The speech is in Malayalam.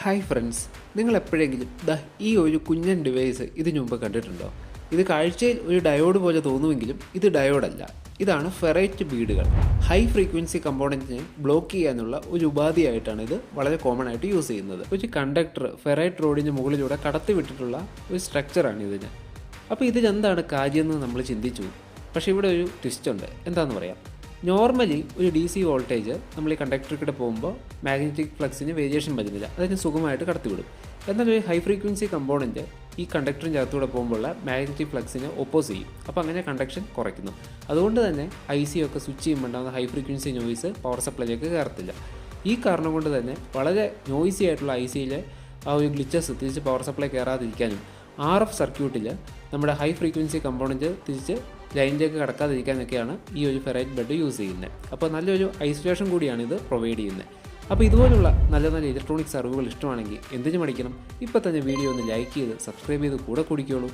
ഹായ് ഫ്രണ്ട്സ്, നിങ്ങൾ എപ്പോഴെങ്കിലും ഈ ഒരു കുഞ്ഞൻ ഡിവൈസ് ഇതിനു മുമ്പ് കണ്ടിട്ടുണ്ടോ? ഇത് കാഴ്ചയിൽ ഒരു ഡയോഡ് പോലെ തോന്നുമെങ്കിലും ഇത് ഡയോഡല്ല. ഇതാണ് ഫെറൈറ്റ് ബീഡുകൾ. ഹൈ ഫ്രീക്വൻസി കമ്പോണൻറ്റിനെ ബ്ലോക്ക് ചെയ്യാനുള്ള ഒരു ഉപാധിയായിട്ടാണ് ഇത് വളരെ കോമൺ ആയിട്ട് യൂസ് ചെയ്യുന്നത്. ഒരു കണ്ടക്ടർ ഫെറൈറ്റ് റോഡിന് മുകളിലൂടെ കടത്തിവിട്ടിട്ടുള്ള ഒരു സ്ട്രക്ചറാണ് ഇതിന്. അപ്പോൾ ഇതിലെന്താണ് കാര്യമെന്ന് നമ്മൾ ചിന്തിച്ചു. പക്ഷേ ഇവിടെ ഒരു ട്വിസ്റ്റ് ഉണ്ട്. എന്താണെന്ന് പറയാം. നോർമലി ഒരു DC വോൾട്ടേജ് നമ്മൾ ഈ കണ്ടക്ടറിലൂടെ പോകുമ്പോൾ മാഗ്നറ്റിക് ഫ്ലക്സിന് വേരിയേഷൻ വരുന്നില്ല, അതിന് സുഖമായിട്ട് കടത്തിവിടും. എന്നാൽ ഒരു ഹൈ ഫ്രീക്വൻസി കമ്പോണൻറ്റ് ഈ കണ്ടക്ടറിൻ്റെ അകത്തൂടെ പോകുമ്പോഴുള്ള മാഗ്നറ്റിക് ഫ്ലക്സിനെ ഒപ്പോസ് ചെയ്യും. അപ്പോൾ അങ്ങനെ കണ്ടക്ഷൻ കുറയ്ക്കുന്നു. അതുകൊണ്ട് തന്നെ IC ഒക്കെ സ്വിച്ച് ചെയ്യുമ്പോൾ ഉണ്ടാകുന്ന ഹൈ ഫ്രീക്വൻസി നോയ്സ് പവർ സപ്ലൈയിലേക്ക് കയറത്തില്ല. ഈ കാരണം കൊണ്ട് തന്നെ വളരെ നോയ്സി ആയിട്ടുള്ള ICയിലെ ആ ഒരു ഗ്ലിച്ചസ് തിരിച്ച് പവർ സപ്ലൈ കയറാതിരിക്കാനും RF സർക്യൂട്ടിൽ നമ്മുടെ ഹൈ ഫ്രീക്വൻസി കമ്പോണൻറ്റ് തിരിച്ച് ലൈനിലേക്ക് കടക്കാതിരിക്കാനൊക്കെയാണ് ഈ ഒരു ഫെറൈറ്റ് ബെഡ് യൂസ് ചെയ്യുന്നത്. അപ്പോൾ നല്ലൊരു ഐസൊലേഷൻ കൂടിയാണ് ഇത് പ്രൊവൈഡ് ചെയ്യുന്നത്. അപ്പോൾ ഇതുപോലുള്ള നല്ല നല്ല ഇലക്ട്രോണിക്സ് അറിവുകൾ ഇഷ്ടമാണെങ്കിൽ എന്തിനു മടിക്കണം, ഇപ്പോൾ തന്നെ വീഡിയോ ഒന്ന് ലൈക്ക് ചെയ്ത് സബ്സ്ക്രൈബ് ചെയ്ത് കൂടെ കുടിക്കോളൂ.